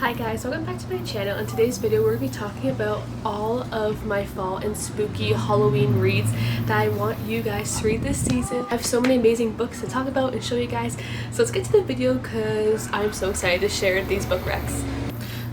Hi guys, welcome back to my channel. In today's video we're going to be talking about all of my fall and spooky Halloween reads that I want you guys to read this season. I have so many amazing books to talk about and show you guys, so let's get to the video because I'm so excited to share these book recs.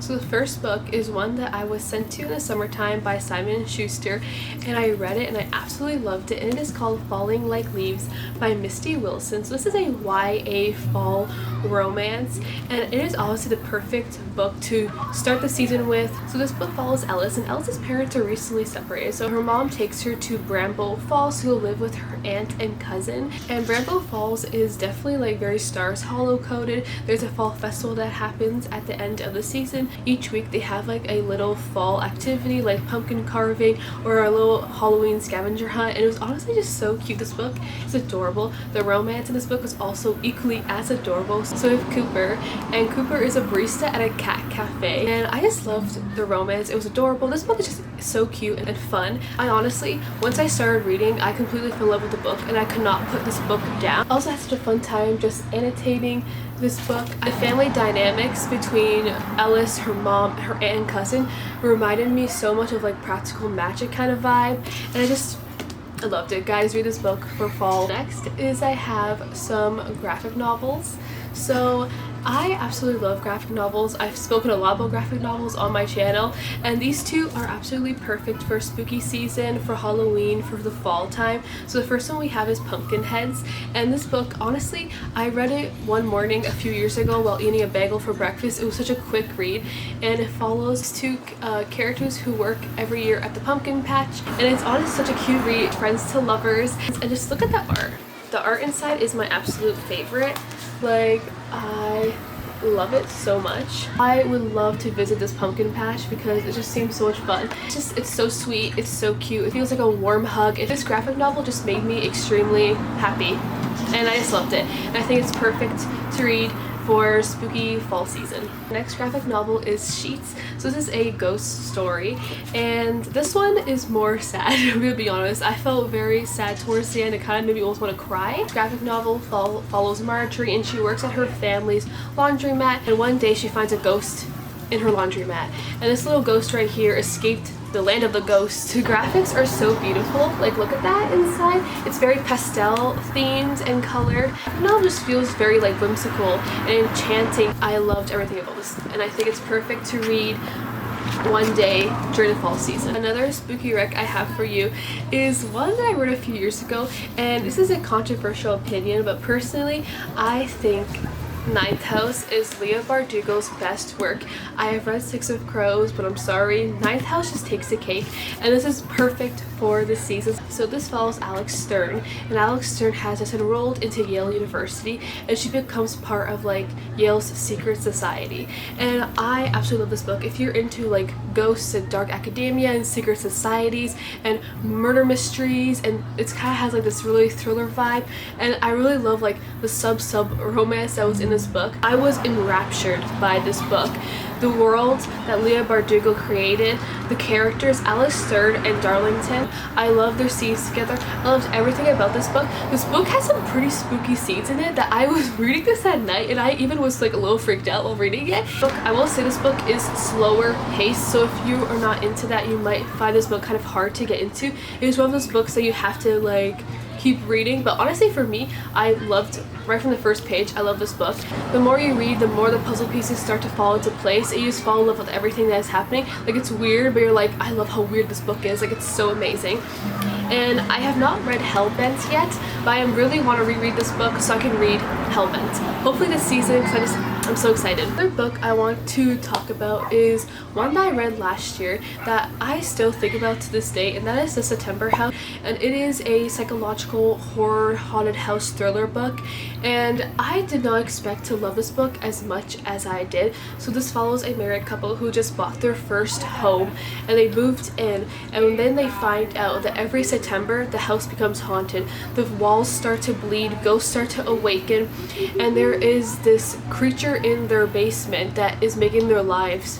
So the first book is one that I was sent to in the summertime by Simon & Schuster, and I read it and I absolutely loved it, and it is called Falling Like Leaves by Misty Wilson. So this is a YA fall romance, and it is obviously the perfect book to start the season with. So this book follows Ellis, and Ellis's parents are recently separated, so her mom takes her to Bramble Falls to live with her aunt and cousin. And Bramble Falls is definitely like very Stars Hollow coded. There's a fall festival that happens at the end of the season. Each week they have like a little fall activity like pumpkin carving or a little Halloween scavenger hunt, and it was honestly just so cute. This book is adorable. The romance in this book is also equally as adorable. So we have Cooper, and Cooper is a barista at a cat cafe, and I just loved the romance. It was adorable. This book is just so cute and fun. I honestly, once I started reading, I completely fell in love with the book and I could not put this book down. I also had such a fun time just annotating this book. The family dynamics between Ellis, her mom, her aunt and cousin reminded me so much of like Practical Magic kind of vibe, and I loved it. Guys, read this book for fall. Next is I have some graphic novels. So I absolutely love graphic novels. I've spoken a lot about graphic novels on my channel, and these two are absolutely perfect for spooky season, for Halloween, for the fall time. So the first one we have is Pumpkinheads, and this book, honestly, I read it one morning a few years ago while eating a bagel for breakfast. It was such a quick read, and it follows two characters who work every year at the pumpkin patch, and it's honestly such a cute read, friends to lovers. And just look at that art. The art inside is my absolute favorite. Like, I love it so much. I would love to visit this pumpkin patch because it just seems so much fun. It's so sweet, it's so cute, it feels like a warm hug. This graphic novel just made me extremely happy, and I just loved it. And I think it's perfect to read for spooky fall season. The next graphic novel is Sheets. So this is a ghost story, and this one is more sad. I'm gonna be honest, I felt very sad towards the end. It kind of made me almost want to cry. This graphic novel follows Marjorie, and she works at her family's laundromat, and one day she finds a ghost in her laundromat, and this little ghost right here escaped the land of the ghosts. The graphics are so beautiful. Like, look at that inside. It's very pastel themed and colored. The novel just feels very like whimsical and enchanting. I loved everything about this, and I think it's perfect to read one day during the fall season. Another spooky rec I have for you is one that I read a few years ago, and this is a controversial opinion, but personally I think Ninth House is Leah Bardugo's best work. I have read Six of Crows, but I'm sorry, Ninth House just takes the cake, and this is perfect for this season. So this follows Alex Stern, and Alex Stern has just enrolled into Yale University, and she becomes part of like Yale's secret society. And I absolutely love this book. If you're into like ghosts and dark academia and secret societies and murder mysteries, and it kind of has like this really thriller vibe, and I really love like the sub romance that was in this book. I was enraptured by this book. The world that Leah Bardugo created, the characters, Alex Stern and Darlington, I love their scenes together. I loved everything about this book. This book has some pretty spooky scenes in it that I was reading this at night, and I even was like a little freaked out while reading it. Look, I will say this book is slower paced, so if you are not into that, you might find this book kind of hard to get into. It is one of those books that you have to like keep reading, but honestly for me, I loved right from the first page. I love this book. The more you read, the more the puzzle pieces start to fall into place, and you just fall in love with everything that is happening. Like, it's weird, but you're like, I love how weird this book is. Like, it's so amazing. And I have not read Hellbent yet, but I really want to reread this book so I can read Hellbent hopefully this season, because I'm so excited. The third book I want to talk about is one that I read last year that I still think about to this day, and that is The September House. And it is a psychological horror haunted house thriller book, and I did not expect to love this book as much as I did. So this follows a married couple who just bought their first home, and they moved in, and then they find out that every September the house becomes haunted. The walls start to bleed, ghosts start to awaken, and there is this creature in their basement that is making their lives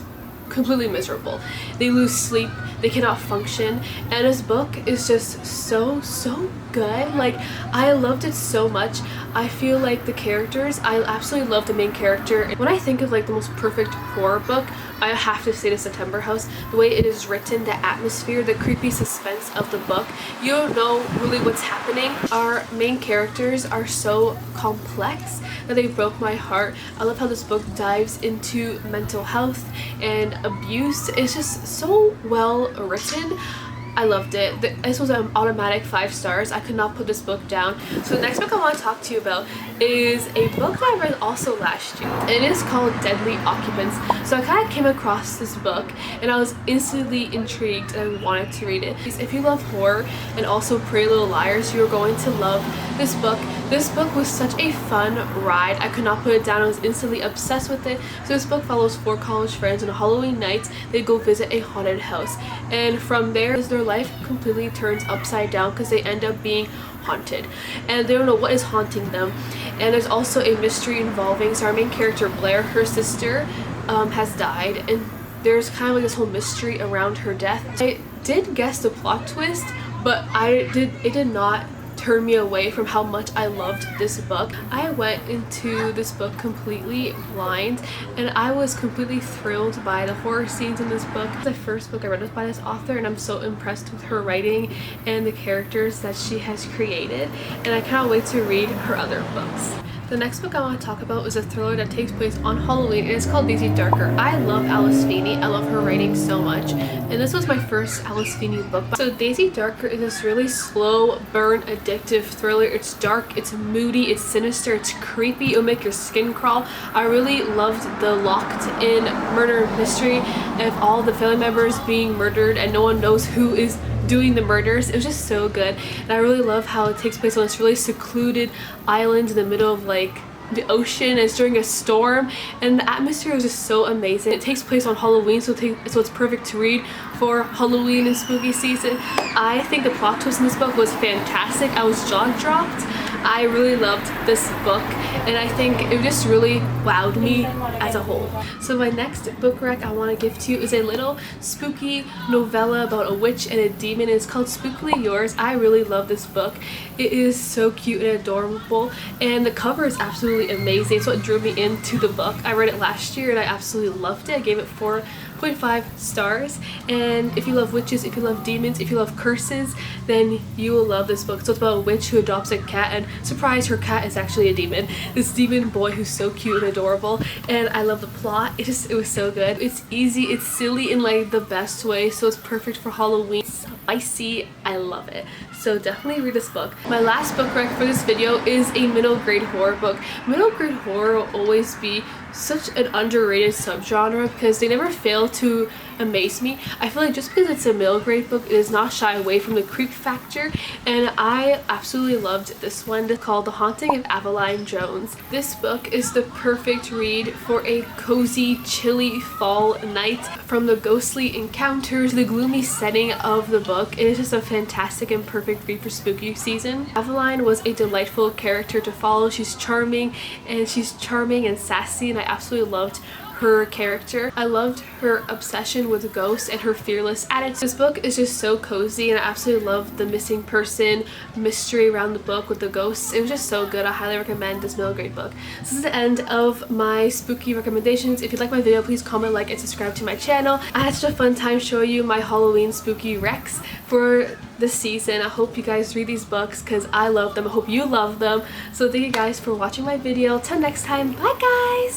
completely miserable. They lose sleep, they cannot function, and this book is just so good. Like, I loved it so much. I feel like the characters, I absolutely love the main character. When I think of like the most perfect horror book, I have to say The September House. The way it is written, the atmosphere, the creepy suspense of the book, you don't know really what's happening. Our main characters are so complex that they broke my heart. I love how this book dives into mental health and abuse. It's just so well written. I loved it. This was an automatic 5 stars. I could not put this book down. So the next book I want to talk to you about is a book that I read also last year. It is called Deadly Occupants. So I kind of came across this book and I was instantly intrigued and I wanted to read it. If you love horror and also Pretty Little Liars, you're going to love this book. This book was such a fun ride. I could not put it down. I was instantly obsessed with it. So this book follows 4 college friends on Halloween nights. They go visit a haunted house, and from there their life completely turns upside down because they end up being haunted and they don't know what is haunting them. And there's also a mystery involving, so our main character Blair, her sister has died, and there's kind of like this whole mystery around her death. I did guess the plot twist, but it did not turn me away from how much I loved this book. I went into this book completely blind and I was completely thrilled by the horror scenes in this book. The first book I read was by this author and I'm so impressed with her writing and the characters that she has created, and I cannot wait to read her other books. The next book I want to talk about is a thriller that takes place on Halloween, and it's called Daisy Darker. I love Alice Feeney. I love her writing so much, and this was my first Alice Feeney book. So Daisy Darker is this really slow burn addictive thriller. It's dark, it's moody, it's sinister, it's creepy, it'll make your skin crawl. I really loved the locked in murder mystery of all the family members being murdered and no one knows who is doing the murders. It was just so good, and I really love how it takes place on this really secluded island in the middle of like the ocean. It's during a storm and the atmosphere was just so amazing. It takes place on Halloween, so it's perfect to read for Halloween and spooky season. I think the plot twist in this book was fantastic. I was jaw-dropped. I really loved this book and I think it just really wowed me as a whole. So my next book rec I want to give to you is a little spooky novella about a witch and a demon. It's called Spookily Yours. I really love this book. It is so cute and adorable and the cover is absolutely amazing. It's what drew me into the book. I read it last year and I absolutely loved it. I gave it 4.5 stars, and if you love witches, if you love demons, if you love curses, then you will love this book. So it's about a witch who adopts a cat, and surprise, her cat is actually a demon. This demon boy who's so cute and adorable, and I love the plot. It was so good. It's easy, it's silly in like the best way, so it's perfect for Halloween. Spicy, I love it. So definitely read this book. My last book rec for this video is a middle grade horror book. Middle grade horror will always be such an underrated subgenre because they never fail to amaze me. I feel like just because it's a middle grade book, it does not shy away from the creep factor, and I absolutely loved this one called The Haunting of Aveline Jones. This book is the perfect read for a cozy, chilly fall night. From the ghostly encounters, the gloomy setting of the book, it is just a fantastic and perfect read for spooky season. Aveline was a delightful character to follow. She's charming and sassy, and I absolutely loved her character. I loved her obsession with ghosts and her fearless attitude. This book is just so cozy, and I absolutely love the missing person mystery around the book with the ghosts. It was just so good. I highly recommend this middle grade book. So this is the end of my spooky recommendations. If you like my video, please comment, like, and subscribe to my channel. I had such a fun time showing you my Halloween spooky recs for this season. I hope you guys read these books because I love them. I hope you love them. So thank you guys for watching my video. Till next time, bye guys!